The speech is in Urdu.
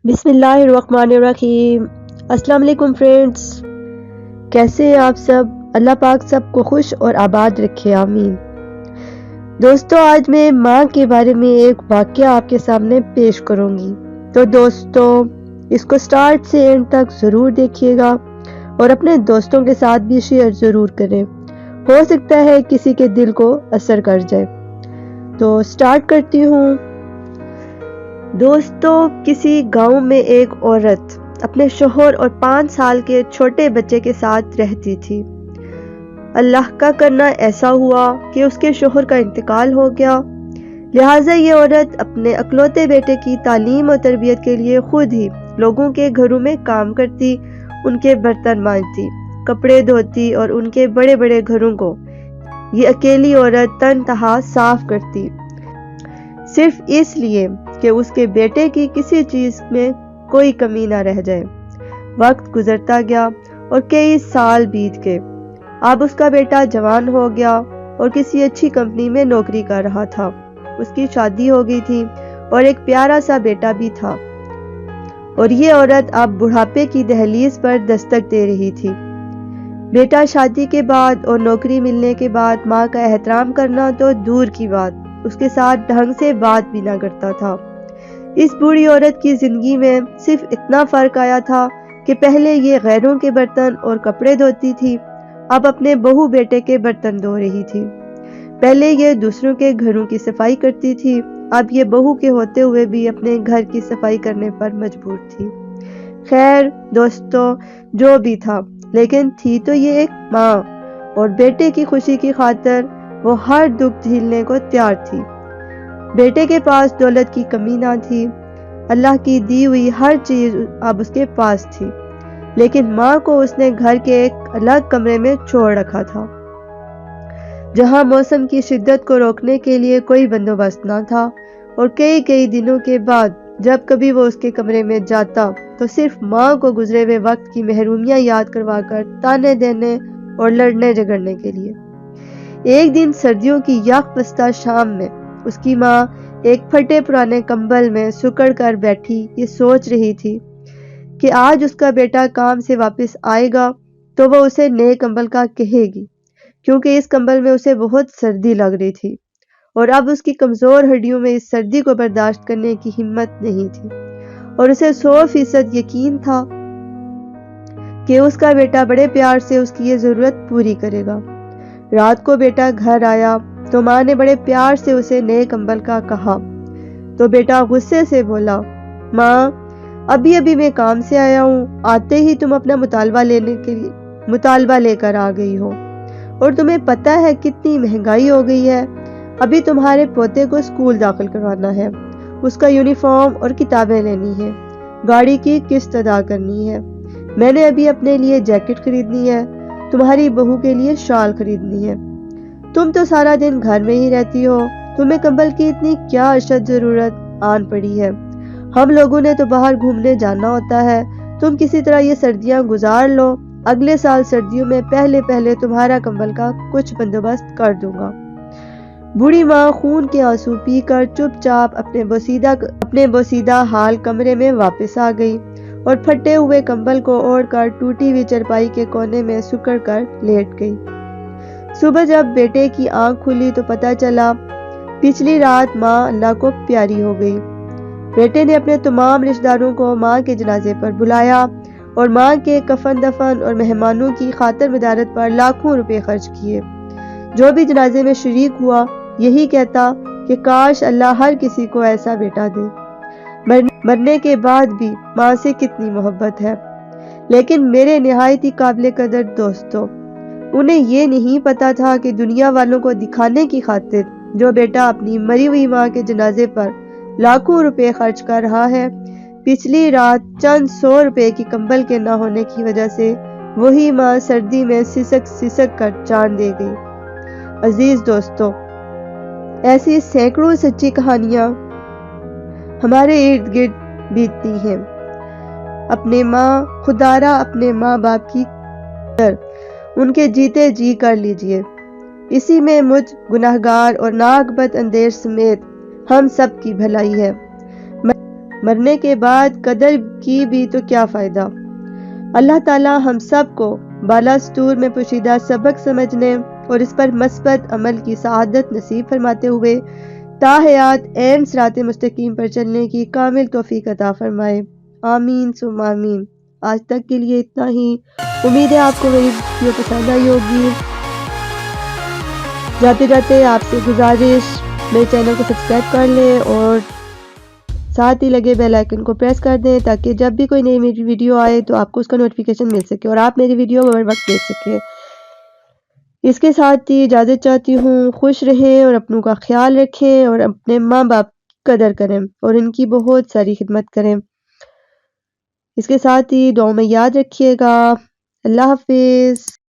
بسم اللہ الرحمن الرحیم۔ السلام علیکم فرینڈز، کیسے ہیں آپ سب؟ اللہ پاک سب کو خوش اور آباد رکھے، آمین۔ دوستو، آج میں ماں کے بارے میں ایک واقعہ آپ کے سامنے پیش کروں گی، تو دوستو اس کو سٹارٹ سے اینڈ تک ضرور دیکھیے گا اور اپنے دوستوں کے ساتھ بھی شیئر ضرور کریں، ہو سکتا ہے کسی کے دل کو اثر کر جائے۔ تو سٹارٹ کرتی ہوں۔ دوستو، کسی گاؤں میں ایک عورت اپنے شوہر اور 5 سال کے چھوٹے بچے کے ساتھ رہتی تھی۔ اللہ کا کرنا ایسا ہوا کہ اس کے شوہر کا انتقال ہو گیا، لہٰذا یہ عورت اپنے اکلوتے بیٹے کی تعلیم اور تربیت کے لیے خود ہی لوگوں کے گھروں میں کام کرتی، ان کے برتن مانجتی، کپڑے دھوتی اور ان کے بڑے بڑے گھروں کو یہ اکیلی عورت تنہا صاف کرتی، صرف اس لیے کہ اس کے بیٹے کی کسی چیز میں کوئی کمی نہ رہ جائے۔ وقت گزرتا گیا اور کئی سال بیت گئے۔ اب اس کا بیٹا جوان ہو گیا اور کسی اچھی کمپنی میں نوکری کر رہا تھا۔ اس کی شادی ہو گئی تھی اور ایک پیارا سا بیٹا بھی تھا، اور یہ عورت اب بڑھاپے کی دہلیز پر دستک دے رہی تھی۔ بیٹا شادی کے بعد اور نوکری ملنے کے بعد ماں کا احترام کرنا تو دور کی بات، اس کے ساتھ ڈھنگ سے بات بھی نہ کرتا تھا۔ اس بوڑھی عورت کی زندگی میں صرف اتنا فرق آیا تھا کہ پہلے یہ غیروں کے برتن اور کپڑے دھوتی تھی، اب اپنے بہو بیٹے کے برتن دھو رہی تھی۔ پہلے یہ دوسروں کے گھروں کی صفائی کرتی تھی، اب یہ بہو کے ہوتے ہوئے بھی اپنے گھر کی صفائی کرنے پر مجبور تھی۔ خیر دوستو، جو بھی تھا، لیکن تھی تو یہ ایک ماں، اور بیٹے کی خوشی کی خاطر وہ ہر دکھ جھیلنے کو تیار تھی۔ بیٹے کے پاس دولت کی کمی نہ تھی، اللہ کی دی ہوئی ہر چیز اب اس کے پاس تھی، لیکن ماں کو اس نے گھر کے ایک الگ کمرے میں چھوڑ رکھا تھا، جہاں موسم کی شدت کو روکنے کے لیے کوئی بندوبست نہ تھا، اور کئی دنوں کے بعد جب کبھی وہ اس کے کمرے میں جاتا تو صرف ماں کو گزرے ہوئے وقت کی محرومیاں یاد کروا کر تانے دینے اور لڑنے جھگڑنے کے لیے۔ ایک دن سردیوں کی یخ بستہ شام میں اس کی ماں ایک پھٹے پرانے کمبل میں سکڑ کر بیٹھی یہ سوچ رہی تھی کہ آج اس کا بیٹا کام سے واپس آئے گا تو وہ اسے نئے کمبل کا کہے گی، کیونکہ اس کمبل میں اسے بہت سردی لگ رہی تھی، اور اب اس کی کمزور ہڈیوں میں اس سردی کو برداشت کرنے کی ہمت نہیں تھی، اور اسے 100% یقین تھا کہ اس کا بیٹا بڑے پیار سے اس کی یہ ضرورت پوری کرے گا۔ رات کو بیٹا گھر آیا تو ماں نے بڑے پیار سے اسے نئے کمبل کا کہا، تو بیٹا غصے سے بولا، ماں ابھی میں کام سے آیا ہوں، آتے ہی تم اپنا مطالبہ لے کر آ گئی ہو، اور تمہیں پتہ ہے کتنی مہنگائی ہو گئی ہے، ابھی تمہارے پوتے کو اسکول داخل کروانا ہے، اس کا یونیفارم اور کتابیں لینی ہے، گاڑی کی قسط ادا کرنی ہے، میں نے ابھی اپنے لیے جیکٹ خریدنی ہے، تمہاری بہو کے لیے شال خریدنی ہے، تم تو سارا دن گھر میں ہی رہتی ہو، تمہیں کمبل کی اتنی کیا اشد ضرورت آن پڑی ہے، ہم لوگوں نے تو باہر گھومنے جانا ہوتا ہے، تم کسی طرح یہ سردیاں گزار لو، اگلے سال سردیوں میں پہلے تمہارا کمبل کا کچھ بندوبست کر دوں گا۔ بوڑھی ماں خون کے آنسو پی کر چپ چاپ اپنے بوسیدہ حال کمرے میں واپس آ گئی، اور پھٹے ہوئے کمبل کو اوڑھ کر ٹوٹی ہوئی چرپائی کے کونے میں سکڑ کر لیٹ گئی۔ صبح جب بیٹے کی آنکھ کھلی تو پتہ چلا پچھلی رات ماں اللہ کو پیاری ہو گئی۔ بیٹے نے اپنے تمام رشتہ داروں کو ماں کے جنازے پر بلایا اور ماں کے کفن دفن اور مہمانوں کی خاطر مدارت پر لاکھوں روپے خرچ کیے۔ جو بھی جنازے میں شریک ہوا یہی کہتا کہ کاش اللہ ہر کسی کو ایسا بیٹا دے۔ مرنے کے بعد بھی ماں سے کتنی محبت ہے، لیکن میرے نہایت ہی قابل قدر دوستو، انہیں یہ نہیں پتا تھا کہ دنیا والوں کو دکھانے کی خاطر جو بیٹا اپنی مری ہوئی ماں کے جنازے پر لاکھوں روپے خرچ کر رہا ہے، پچھلی رات چند 100 روپے کی کمبل کے نہ ہونے کی وجہ سے وہی ماں سردی میں سسک کر جان دے گئی۔ عزیز دوستو، ایسی سینکڑوں سچی کہانیاں ہمارے ارد گرد بیتتی ہیں۔ اپنے ماں باپ کی قدر ان کے جیتے جی کر لیجئے، اسی میں مجھ گناہگار اور ناک بد اندیش سمیت ہم سب کی بھلائی ہے۔ مرنے کے بعد قدر کی بھی تو کیا فائدہ۔ اللہ تعالیٰ ہم سب کو بالا سطور میں پوشیدہ سبق سمجھنے اور اس پر مثبت عمل کی سعادت نصیب فرماتے ہوئے تا حیات عین صراط مستقیم پر چلنے کی کامل توفیق عطا فرمائے، آمین ثم آمین۔ آج تک کے لیے اتنا ہی، امید ہے آپ کو میری ویڈیو پسند آئی ہوگی۔ جاتے جاتے آپ سے گزارش، میرے چینل کو سبسکرائب کر لیں اور ساتھ ہی لگے بیل آئیکن کو پریس کر دیں تاکہ جب بھی کوئی نئی میری ویڈیو آئے تو آپ کو اس کا نوٹیفیکیشن مل سکے اور آپ میری ویڈیو بر وقت دیکھ سکیں۔ اس کے ساتھ ہی اجازت چاہتی ہوں، خوش رہیں اور اپنوں کا خیال رکھیں اور اپنے ماں باپ کی قدر کریں اور ان کی بہت ساری خدمت کریں۔ اس کے ساتھ ہی دعاؤں میں یاد رکھیے گا۔ اللہ حافظ۔